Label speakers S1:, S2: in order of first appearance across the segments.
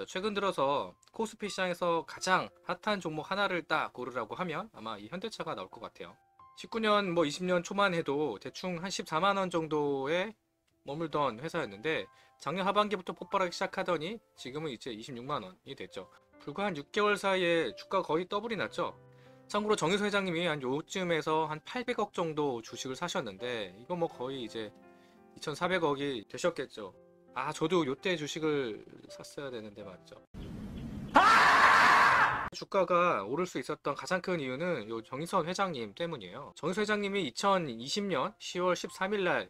S1: 자, 최근 들어서 코스피 시장에서 가장 핫한 종목 하나를 딱 고르라고 하면 아마 이 현대차가 나올 것 같아요. 19년 20년 초만 해도 대충 한 14만 원 정도에 머물던 회사였는데 작년 하반기부터 폭발하기 시작하더니 지금은 이제 26만 원이 됐죠. 불과 한 6개월 사이에 주가 거의 더블이 났죠. 참고로 정유서 회장님이 한 요쯤에서 한 800억 정도 주식을 사셨는데 이거 뭐 거의 이제 2,400억이 되셨겠죠. 아, 저도 요때 주식을 샀어야 되는데 말이죠. 주가가 오를 수 있었던 가장 큰 이유는 요 정의선 회장님 때문이에요. 정의선 회장님이 2020년 10월 13일 날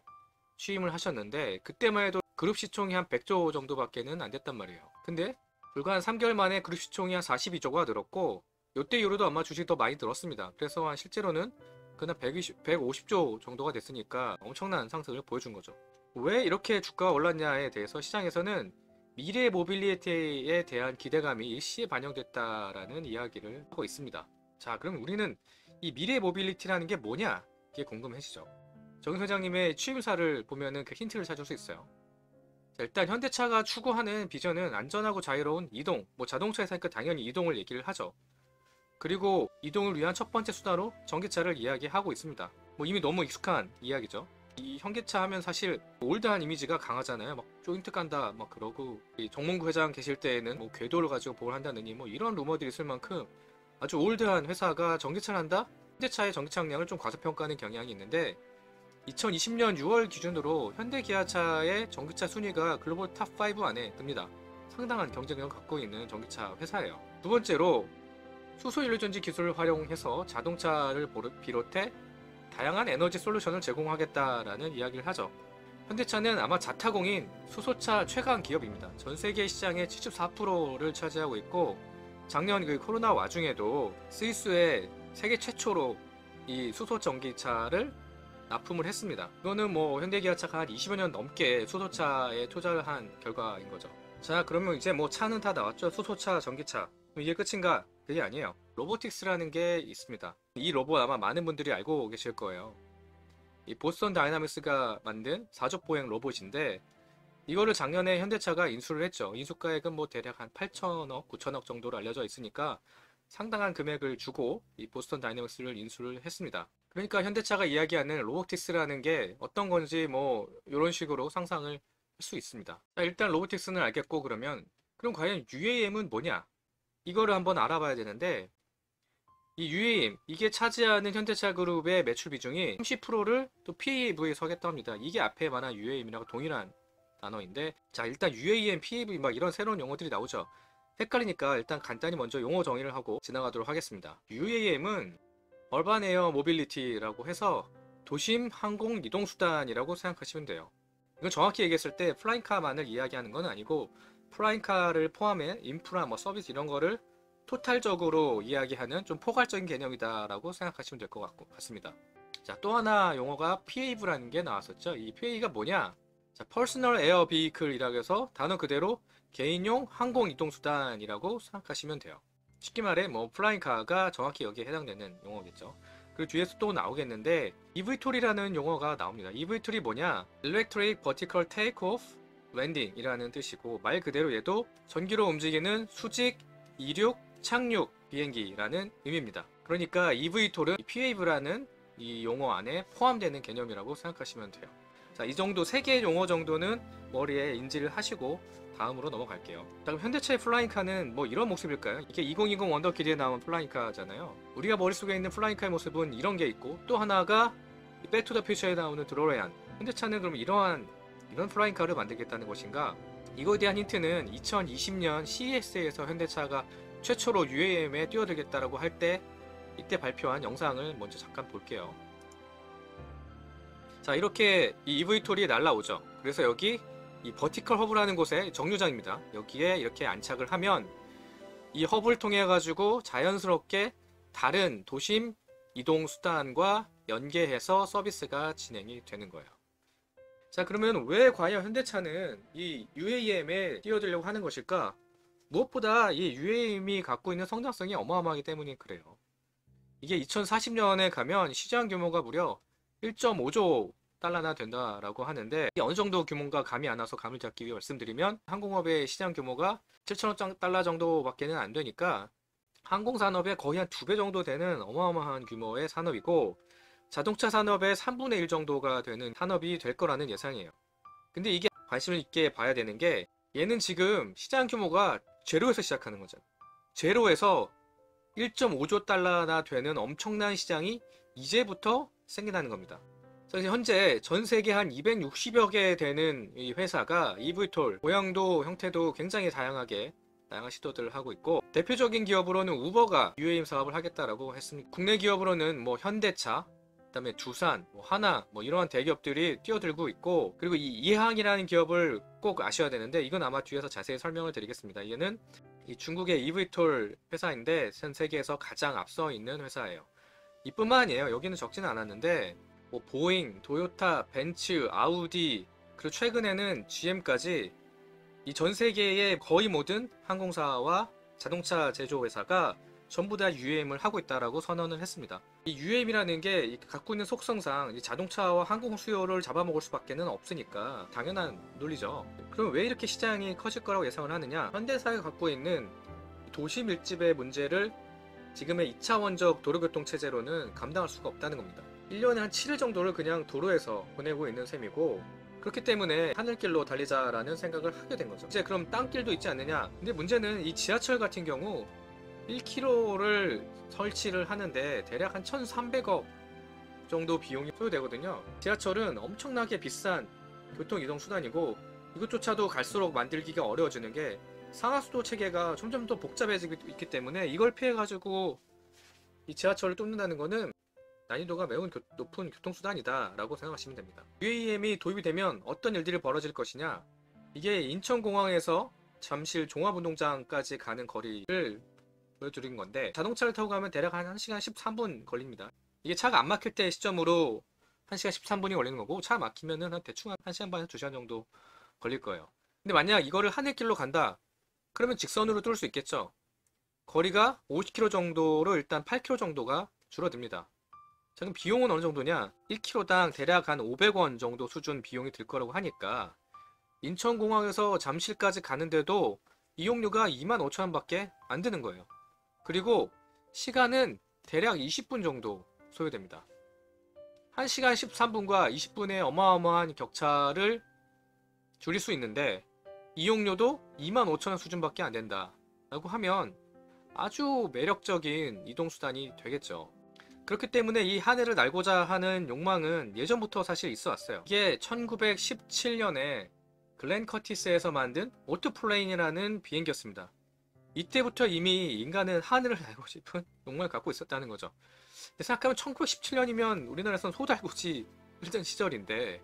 S1: 취임을 하셨는데 그때만 해도 그룹 시총이 한 100조 정도밖에는 안 됐단 말이에요. 근데 불과 한 3개월 만에 그룹 시총이 한 42조가 늘었고 요때 이후로도 아마 주식이 더 많이 들었습니다. 그래서 한 실제로는 그냥 150조 정도가 됐으니까 엄청난 상승을 보여준 거죠. 왜 이렇게 주가가 올랐냐에 대해서 시장에서는 미래 모빌리티에 대한 기대감이 일시에 반영됐다라는 이야기를 하고 있습니다. 자, 그럼 우리는 이 미래 모빌리티라는 게 뭐냐? 이게 궁금해지죠. 정 회장님의 취임사를 보면은 그 힌트를 찾을 수 있어요. 자, 일단 현대차가 추구하는 비전은 안전하고 자유로운 이동, 뭐 자동차 회사니까 당연히 이동을 얘기를 하죠. 그리고 이동을 위한 첫 번째 수단으로 전기차를 이야기하고 있습니다. 뭐 이미 너무 익숙한 이야기죠. 이 현대차 하면 사실 올드한 이미지가 강하잖아요. 막 조인트 간다 막 그러고 이 정몽구 회장 계실 때에는 뭐 궤도를 가지고 보를 한다느니 뭐 이런 루머들이 있을 만큼 아주 올드한 회사가 전기차를 한다? 현대차의 전기차 역량을 좀 과소평가하는 경향이 있는데 2020년 6월 기준으로 현대기아차의 전기차 순위가 글로벌 탑5 안에 듭니다. 상당한 경쟁력을 갖고 있는 전기차 회사예요. 두 번째로 수소연료전지 기술을 활용해서 자동차를 비롯해 다양한 에너지 솔루션을 제공하겠다라는 이야기를 하죠. 현대차는 아마 자타공인 수소차 최강 기업입니다. 전 세계 시장의 74%를 차지하고 있고 작년 그 코로나 와중에도 스위스에 세계 최초로 이 수소 전기차를 납품을 했습니다. 이거는 뭐 현대기아차가 한 20여 년 넘게 수소차에 투자를 한 결과인 거죠. 자, 그러면 이제 뭐 차는 다 나왔죠. 수소차, 전기차. 이게 끝인가? 그게 아니에요. 로보틱스라는 게 있습니다. 이 로봇 아마 많은 분들이 알고 계실 거예요. 이 보스턴 다이나믹스가 만든 사족보행 로봇인데 이거를 작년에 현대차가 인수를 했죠. 인수가액은 뭐 대략 한 8천억, 9천억 정도로 알려져 있으니까 상당한 금액을 주고 이 보스턴 다이나믹스를 인수를 했습니다. 그러니까 현대차가 이야기하는 로보틱스라는 게 어떤 건지 뭐 이런 식으로 상상을 할 수 있습니다. 자, 일단 로보틱스는 알겠고 그럼 과연 UAM은 뭐냐? 이거를 한번 알아봐야 되는데 이 UAM 이게 차지하는 현대차 그룹의 매출 비중이 30%를 또 PAV에 서겠다 합니다. 이게 앞에 말한 UAM이라고 동일한 단어인데 자, 일단 UAM, PAV 막 이런 새로운 용어들이 나오죠. 헷갈리니까 일단 간단히 먼저 용어 정의를 하고 지나가도록 하겠습니다. UAM은 얼반 에어 모빌리티라고 해서 도심 항공 이동 수단이라고 생각하시면 돼요. 이건 정확히 얘기했을 때 플라잉카만을 이야기하는 건 아니고 플라잉카를 포함해 인프라, 뭐 서비스 이런 거를 토탈적으로 이야기하는 좀 포괄적인 개념이다라고 생각하시면 될 것 같습니다. 자, 또 하나 용어가 PAV라는 게 나왔었죠. 이 PAV가 뭐냐? 자, Personal Air Vehicle이라고 해서 단어 그대로 개인용 항공 이동 수단이라고 생각하시면 돼요. 쉽게 말해 뭐 플라잉카가 정확히 여기에 해당되는 용어겠죠. 그리고 뒤에서 또 나오겠는데 eVTOL이라는 용어가 나옵니다. eVTOL이 뭐냐? Electric Vertical Takeoff Landing 이라는 뜻이고 말 그대로 얘도 전기로 움직이는 수직, 이륙, 착륙 비행기라는 의미입니다. 그러니까 eVTOL은 PAV라는 이 용어 안에 포함되는 개념이라고 생각하시면 돼요. 자, 이 정도 3개의 용어 정도는 머리에 인지를 하시고 다음으로 넘어갈게요. 자, 그럼 현대차의 플라잉카는 뭐 이런 모습일까요? 이게 2020 원더키드에 나온 플라잉카잖아요. 우리가 머릿속에 있는 플라잉카의 모습은 이런 게 있고 또 하나가 백투더퓨처에 나오는 드로레안. 현대차는 그럼 이런 플라잉카를 만들겠다는 것인가? 이거에 대한 힌트는 2020년 CES에서 현대차가 최초로 UAM에 뛰어들겠다라고 할 때 이때 발표한 영상을 먼저 잠깐 볼게요. 자, 이렇게 이 eVTOL이 날라오죠. 그래서 여기 이 버티컬 허브라는 곳에 정류장입니다. 여기에 이렇게 안착을 하면 이 허브를 통해 가지고 자연스럽게 다른 도심 이동 수단과 연계해서 서비스가 진행이 되는 거예요. 자, 그러면 왜 과연 현대차는 이 UAM에 뛰어들려고 하는 것일까? 무엇보다 이 UAM이 갖고 있는 성장성이 어마어마하기 때문에 그래요. 이게 2040년에 가면 시장 규모가 무려 1.5조 달러나 된다라고 하는데, 이게 어느 정도 규모인가 감이 안 와서 감을 잡기 위해 말씀드리면, 항공업의 시장 규모가 7천억 달러 정도밖에는 안 되니까 항공산업의 거의 한 2배 정도 되는 어마어마한 규모의 산업이고, 자동차 산업의 3분의 1 정도가 되는 산업이 될 거라는 예상이에요. 근데 이게 관심을 있게 봐야 되는 게, 얘는 지금 시장 규모가 제로에서 시작하는 거잖아요. 제로에서 1.5조 달러나 되는 엄청난 시장이 이제부터 생겨나는 겁니다. 그래서 현재 전 세계 한 260여 개 되는 이 회사가 eVTOL 모양도 형태도 굉장히 다양한 시도들을 하고 있고, 대표적인 기업으로는 우버가 UAM 사업을 하겠다라고 했습니다. 국내 기업으로는 뭐 현대차, 그다음에 두산, 하나 이러한 대기업들이 뛰어들고 있고, 그리고 이 이항이라는 기업을 꼭 아셔야 되는데, 이건 아마 뒤에서 자세히 설명을 드리겠습니다. 얘는 이 중국의 eVTOL 회사인데 전 세계에서 가장 앞서 있는 회사예요. 이뿐만 아니에요. 여기는 적지는 않았는데 뭐 보잉, 토요타, 벤츠, 아우디, 그리고 최근에는 GM까지 이 전 세계의 거의 모든 항공사와 자동차 제조 회사가 전부 다 UAM을 하고 있다라고 선언을 했습니다. 이 UAM이라는 게 갖고 있는 속성상 이 자동차와 항공 수요를 잡아먹을 수밖에는 없으니까 당연한 논리죠. 그럼 왜 이렇게 시장이 커질 거라고 예상을 하느냐? 현대사가 갖고 있는 도시 밀집의 문제를 지금의 2차원적 도로교통 체제로는 감당할 수가 없다는 겁니다. 1년에 한 7일 정도를 그냥 도로에서 보내고 있는 셈이고, 그렇기 때문에 하늘길로 달리자라는 생각을 하게 된 거죠. 이제 그럼 땅길도 있지 않느냐? 근데 문제는 이 지하철 같은 경우 1km를 설치를 하는데 대략 한 1,300억 정도 비용이 소요되거든요. 지하철은 엄청나게 비싼 교통이동 수단이고, 이것조차도 갈수록 만들기가 어려워지는 게 상하수도 체계가 점점 더 복잡해지고 있기 때문에, 이걸 피해가지고 이 지하철을 뚫는다는 거는 난이도가 매우 높은 교통수단이다 라고 생각하시면 됩니다. UAM이 도입이 되면 어떤 일들이 벌어질 것이냐, 이게 인천공항에서 잠실 종합운동장까지 가는 거리를 보여드린 건데, 자동차를 타고 가면 대략 한 1시간 13분 걸립니다. 이게 차가 안 막힐 때 시점으로 1시간 13분이 걸리는 거고, 차 막히면은 대충 한 1시간 반에서 2시간 정도 걸릴 거예요. 근데 만약 이거를 하늘길로 간다, 그러면 직선으로 뚫을 수 있겠죠. 거리가 50km 정도로 일단 8km 정도가 줄어듭니다. 자, 그럼 비용은 어느 정도냐? 1km당 대략 한 500원 정도 수준 비용이 들 거라고 하니까, 인천공항에서 잠실까지 가는데도 이용료가 25,000원 밖에 안 드는 거예요. 그리고 시간은 대략 20분 정도 소요됩니다. 1시간 13분과 20분의 어마어마한 격차를 줄일 수 있는데, 이용료도 25,000원 수준밖에 안 된다 라고 하면 아주 매력적인 이동수단이 되겠죠. 그렇기 때문에 이 하늘을 날고자 하는 욕망은 예전부터 사실 있어 왔어요. 이게 1917년에 글렌 커티스에서 만든 오토플레인이라는 비행기였습니다. 이때부터 이미 인간은 하늘을 날고 싶은 욕망을 갖고 있었다는 거죠. 생각하면 1917년이면 우리나라에서는 소달구지 일던 시절인데,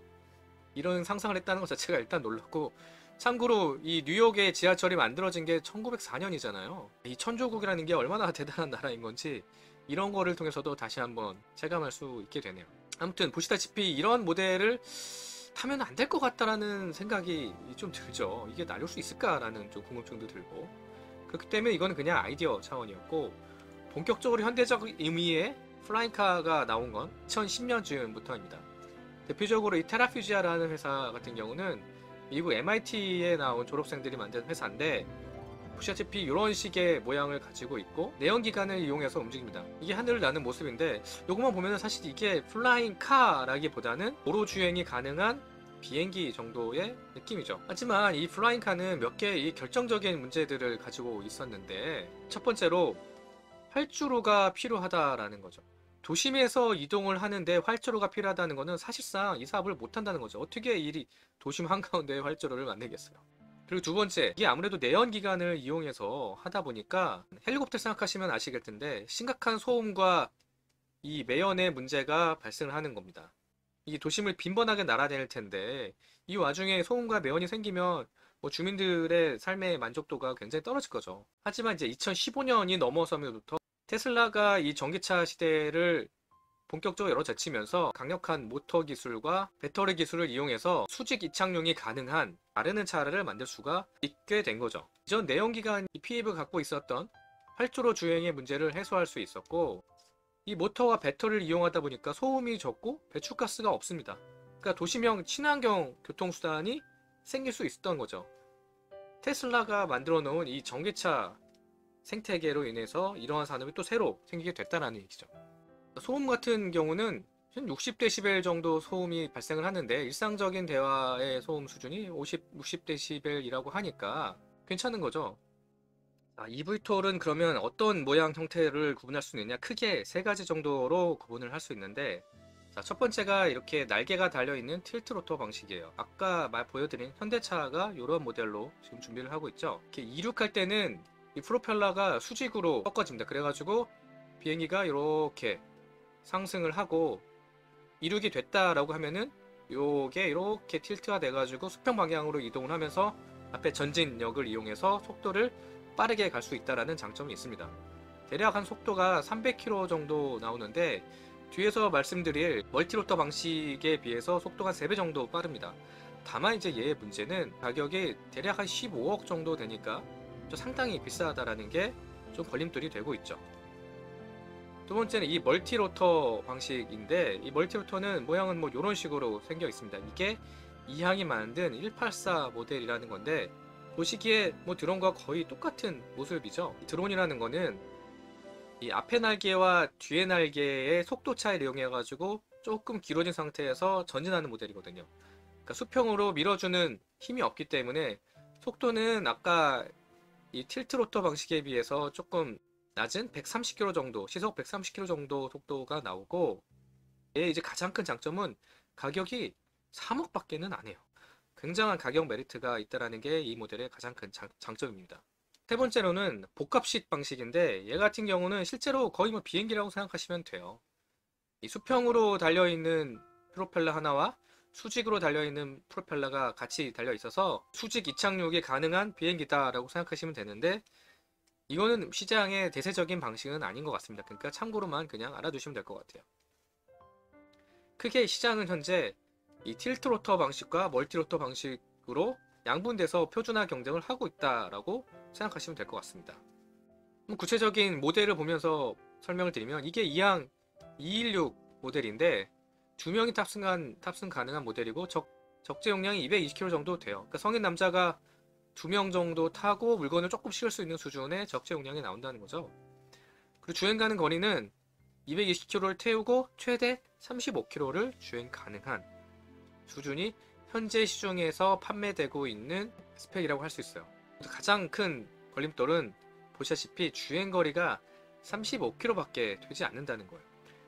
S1: 이런 상상을 했다는 것 자체가 일단 놀랍고, 참고로 이 뉴욕의 지하철이 만들어진 게 1904년이잖아요. 이 천조국이라는 게 얼마나 대단한 나라인 건지 이런 거를 통해서도 다시 한번 체감할 수 있게 되네요. 아무튼 보시다시피 이런 모델을 타면 안 될 것 같다라는 생각이 좀 들죠. 이게 날릴 수 있을까라는 좀 궁금증도 들고, 그렇기 때문에 이건 그냥 아이디어 차원이었고, 본격적으로 현대적 의미의 플라잉카가 나온 건 2010년쯤부터입니다. 대표적으로 이 테라퓨지아라는 회사 같은 경우는 미국 MIT에 나온 졸업생들이 만든 회사인데, 보시다시피 이런 식의 모양을 가지고 있고 내연기관을 이용해서 움직입니다. 이게 하늘을 나는 모습인데, 요것만 보면 사실 이게 플라잉 카라기보다는 도로 주행이 가능한 비행기 정도의 느낌이죠. 하지만 이 플라잉 카는 몇 개의 결정적인 문제들을 가지고 있었는데, 첫 번째로 활주로가 필요하다라는 거죠. 도심에서 이동을 하는데 활주로가 필요하다는 것은 사실상 이 사업을 못한다는 거죠. 어떻게 이 도심 한가운데 활주로를 만들겠어요. 그리고 두 번째, 이게 아무래도 내연기관을 이용해서 하다 보니까, 헬리콥터 생각하시면 아시겠 텐데 심각한 소음과 이 매연의 문제가 발생을 하는 겁니다. 이게 도심을 빈번하게 날아다닐 텐데, 이 와중에 소음과 매연이 생기면 주민들의 삶의 만족도가 굉장히 떨어질 거죠. 하지만 이제 2015년이 넘어서면부터 테슬라가 이 전기차 시대를 본격적으로 열어젖히면서 강력한 모터 기술과 배터리 기술을 이용해서 수직 이착용이 가능한 나르는 차를 만들 수가 있게 된 거죠. 이전 내연기관 PHEV가 갖고 있었던 활주로 주행의 문제를 해소할 수 있었고, 이 모터와 배터리를 이용하다 보니까 소음이 적고 배출가스가 없습니다. 그러니까 그러니까 도시명 친환경 교통수단이 생길 수 있었던 거죠. 테슬라가 만들어 놓은 이 전기차 생태계로 인해서 이러한 산업이 또 새로 생기게 됐다는 얘기죠. 소음 같은 경우는 한 60dB 정도 소음이 발생을 하는데 일상적인 대화의 소음 수준이 60dB이라고 하니까 괜찮은 거죠. EV톨은 그러면 어떤 모양 형태를 구분할 수 있느냐? 크게 세 가지 정도로 구분을 할 수 있는데, 자, 첫 번째가 이렇게 날개가 달려있는 틸트 로터 방식이에요. 아까 보여드린 현대차가 이런 모델로 지금 준비를 하고 있죠. 이렇게 이륙할 때는 이 프로펠러가 수직으로 꺾어집니다. 그래가지고 비행기가 이렇게 상승을 하고 이륙이 됐다라고 하면은 요게 이렇게 틸트가 돼가지고 수평 방향으로 이동을 하면서 앞에 전진력을 이용해서 속도를 빠르게 갈 수 있다라는 장점이 있습니다. 대략 한 속도가 300km 정도 나오는데 뒤에서 말씀드릴 멀티로터 방식에 비해서 속도가 3배 정도 빠릅니다. 다만 이제 얘의 문제는 가격이 대략 한 15억 정도 되니까 상당히 비싸다라는 게 좀 걸림돌이 되고 있죠. 두 번째는 이 멀티로터 방식인데, 이 멀티로터는 모양은 뭐 이런 식으로 생겨 있습니다. 이게 이항이 만든 184 모델이라는 건데 보시기에 뭐 드론과 거의 똑같은 모습이죠. 드론이라는 거는 이 앞에 날개와 뒤에 날개의 속도 차이를 이용해 가지고 조금 길어진 상태에서 전진하는 모델이거든요. 그러니까 수평으로 밀어주는 힘이 없기 때문에 속도는 아까 이 틸트 로터 방식에 비해서 조금 낮은 130km 정도, 시속 130km 정도 속도가 나오고, 얘의 이제 가장 큰 장점은 가격이 3억 밖에는 안 해요. 굉장한 가격 메리트가 있다는 게 이 모델의 가장 큰 장점입니다. 세 번째로는 복합식 방식인데, 얘 같은 경우는 실제로 거의 뭐 비행기라고 생각하시면 돼요. 이 수평으로 달려있는 프로펠러 하나와 수직으로 달려있는 프로펠러가 같이 달려 있어서 수직 이착륙이 가능한 비행기다라고 생각하시면 되는데, 이거는 시장의 대세적인 방식은 아닌 것 같습니다. 그러니까 참고로만 그냥 알아두시면 될 것 같아요. 크게 시장은 현재 이 틸트 로터 방식과 멀티 로터 방식으로 양분돼서 표준화 경쟁을 하고 있다라고 생각하시면 될 것 같습니다. 구체적인 모델을 보면서 설명을 드리면, 이게 이항 216 모델인데 2명이 탑승 가능한 모델이고 적재 용량이 220kg 정도 돼요. 그러니까 성인 남자가 2명 정도 타고 물건을 조금 실을 수 있는 수준의 적재 용량이 나온다는 거죠. 그리고 주행 가는 거리는 220km를 태우고 최대 35km를 주행 가능한 수준이 현재 시중에서 판매되고 있는 스펙이라고 할 수 있어요. 가장 큰 걸림돌은 보시다시피 주행거리가 35km밖에 되지 않는다는 거예요.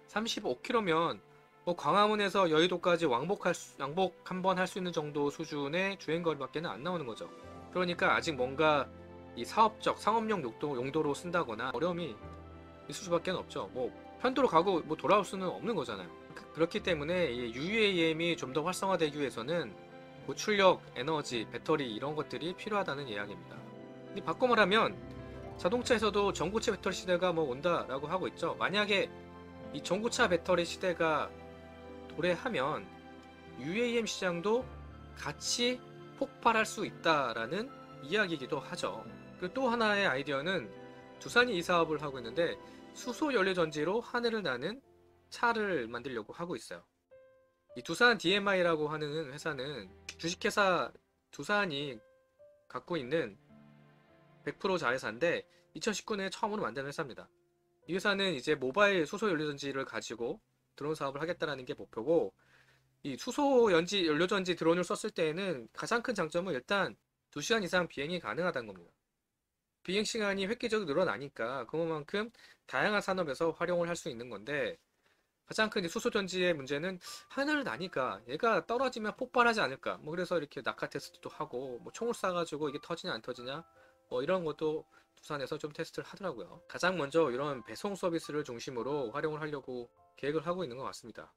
S1: 35km면 뭐 광화문에서 여의도까지 왕복 한 번 할 수 있는 정도 수준의 주행거리밖에는 안 나오는 거죠. 그러니까 아직 뭔가 이 사업적, 상업용 용도로 쓴다거나 어려움이 있을 수밖에 없죠. 뭐 편도로 가고 뭐 돌아올 수는 없는 거잖아요. 그렇기 때문에 이 UAM이 좀 더 활성화되기 위해서는 고출력, 에너지, 배터리 이런 것들이 필요하다는 이야기입니다. 근데 바꿔 말하면 자동차에서도 전고체 배터리 시대가 뭐 온다라고 하고 있죠. 만약에 이 전고차 배터리 시대가 도래하면 UAM 시장도 같이 폭발할 수 있다라는 이야기이기도 하죠. 그리고 또 하나의 아이디어는 두산이 이 사업을 하고 있는데 수소 연료 전지로 하늘을 나는 차를 만들려고 하고 있어요. 이 두산 DMI라고 하는 회사는 주식회사 두산이 갖고 있는 100% 자회사인데 2019년에 처음으로 만든 회사입니다. 이 회사는 이제 모바일 수소 연료 전지를 가지고 드론 사업을 하겠다라는 게 목표고, 이 수소 연료 전지 드론을 썼을 때에는 가장 큰 장점은 일단 2시간 이상 비행이 가능하다는 겁니다. 비행 시간이 획기적으로 늘어나니까 그만큼 다양한 산업에서 활용을 할 수 있는 건데, 가장 큰 수소 전지의 문제는 하늘을 나니까 얘가 떨어지면 폭발하지 않을까, 뭐 그래서 이렇게 낙하 테스트도 하고 뭐 총을 쏴가지고 이게 터지냐 안 터지냐 뭐 이런 것도 두산에서 좀 테스트를 하더라고요. 가장 먼저 이런 배송 서비스를 중심으로 활용을 하려고 계획을 하고 있는 것 같습니다.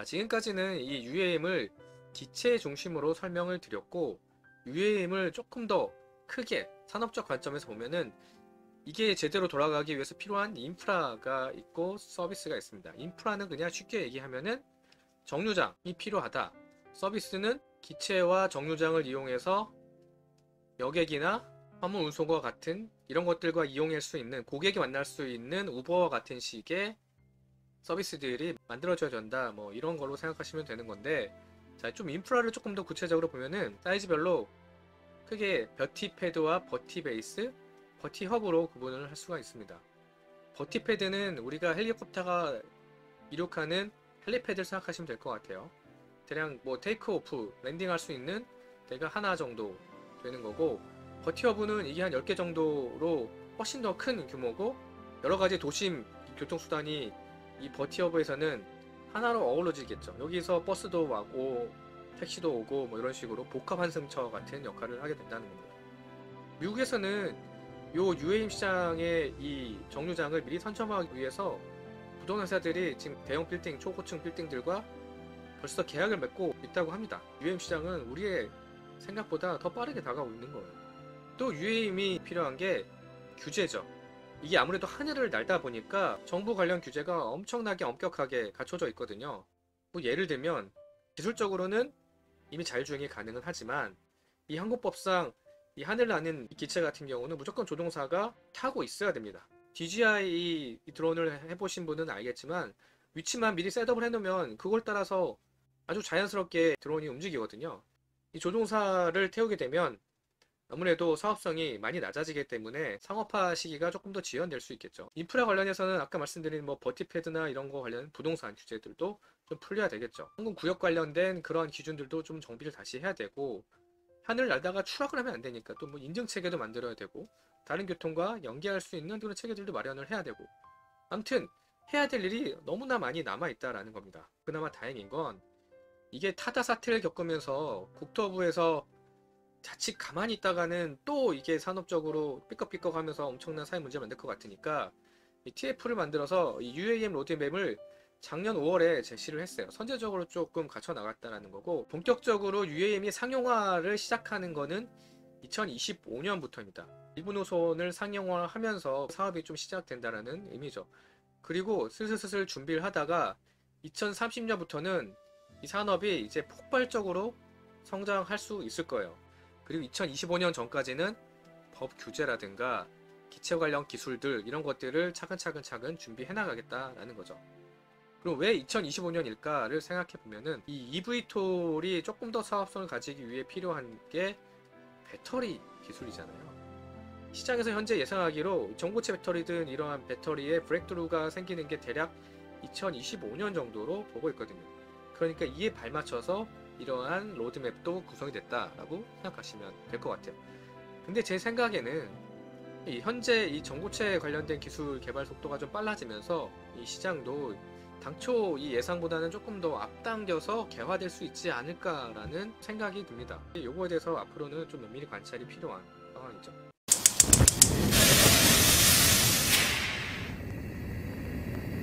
S1: 지금까지는 이 UAM을 기체 중심으로 설명을 드렸고, UAM을 조금 더 크게 산업적 관점에서 보면은 이게 제대로 돌아가기 위해서 필요한 인프라가 있고 서비스가 있습니다. 인프라는 그냥 쉽게 얘기하면은 정류장이 필요하다. 서비스는 기체와 정류장을 이용해서 여객이나 화물 운송과 같은 이런 것들과 이용할 수 있는, 고객이 만날 수 있는 우버와 같은 식의 서비스들이 만들어져야 된다, 뭐 이런 걸로 생각하시면 되는 건데, 자, 좀 인프라를 조금 더 구체적으로 보면은 사이즈별로 크게 버티 패드와 버티 베이스, 버티 헙으로 구분을 할 수가 있습니다. 버티 패드는 우리가 헬리콥터가 이륙하는 헬리패드를 생각하시면 될 것 같아요. 대략 뭐 테이크 오프, 랜딩할 수 있는 데가 하나 정도 되는 거고, 버티 허브는 이게 한 10개 정도로 훨씬 더 큰 규모고, 여러 가지 도심 교통수단이 이 버티 허브에서는 하나로 어우러지겠죠. 여기서 버스도 오고 택시도 오고 뭐 이런 식으로 복합 환승처 같은 역할을 하게 된다는 겁니다. 미국에서는 요 UAM 시장의 이 정류장을 미리 선점하기 위해서 부동산사들이 지금 대형 빌딩, 초고층 빌딩들과 벌써 계약을 맺고 있다고 합니다. UAM 시장은 우리의 생각보다 더 빠르게 다가오고 있는 거예요. 또 UAM이 필요한 게 규제죠. 이게 아무래도 하늘을 날다 보니까 정부 관련 규제가 엄청나게 엄격하게 갖춰져 있거든요. 뭐 예를 들면 기술적으로는 이미 자율주행이 가능은 하지만 이 항공법상 이 하늘 나는 기체 같은 경우는 무조건 조종사가 타고 있어야 됩니다. DJI 드론을 해보신 분은 알겠지만 위치만 미리 셋업을 해놓으면 그걸 따라서 아주 자연스럽게 드론이 움직이거든요. 이 조종사를 태우게 되면 아무래도 사업성이 많이 낮아지기 때문에 상업화 시기가 조금 더 지연될 수 있겠죠. 인프라 관련해서는 아까 말씀드린 뭐 버티패드나 이런 거 관련 부동산 규제들도 좀 풀려야 되겠죠. 항공구역 관련된 그런 기준들도 좀 정비를 다시 해야 되고, 하늘 날다가 추락을 하면 안 되니까 또 뭐 인증 체계도 만들어야 되고, 다른 교통과 연계할 수 있는 그런 체계들도 마련을 해야 되고, 아무튼 해야 될 일이 너무나 많이 남아 있다라는 겁니다. 그나마 다행인 건 이게 타다 사태를 겪으면서 국토부에서 자칫 가만히 있다가는 또 이게 산업적으로 삐걱삐걱 하면서 엄청난 사회 문제를 만들 것 같으니까 이 TF를 만들어서 이 UAM 로드맵을 작년 5월에 제시를 했어요. 선제적으로 조금 갖춰 나갔다라는 거고, 본격적으로 UAM이 상용화를 시작하는 거는 2025년부터입니다. 일부 노선을 상용화하면서 사업이 좀 시작된다라는 의미죠. 그리고 슬슬 준비를 하다가 2030년부터는 이 산업이 이제 폭발적으로 성장할 수 있을 거예요. 그리고 2025년 전까지는 법 규제라든가 기체 관련 기술들 이런 것들을 차근차근 준비해 나가겠다라는 거죠. 그럼 왜 2025년일까를 생각해 보면은 이 EV톨이 조금 더 사업성을 가지기 위해 필요한 게 배터리 기술이잖아요. 시장에서 현재 예상하기로 전고체 배터리든 이러한 배터리에 브레이크스루가 생기는 게 대략 2025년 정도로 보고 있거든요. 그러니까 이에 발맞춰서 이러한 로드맵도 구성이 됐다라고 생각하시면 될 것 같아요. 근데 제 생각에는 현재 이 전고체 관련된 기술 개발 속도가 좀 빨라지면서 이 시장도 당초 이 예상보다는 조금 더 앞당겨서 개화될 수 있지 않을까라는 생각이 듭니다. 요거에 대해서 앞으로는 좀 면밀히 관찰이 필요한 상황이죠.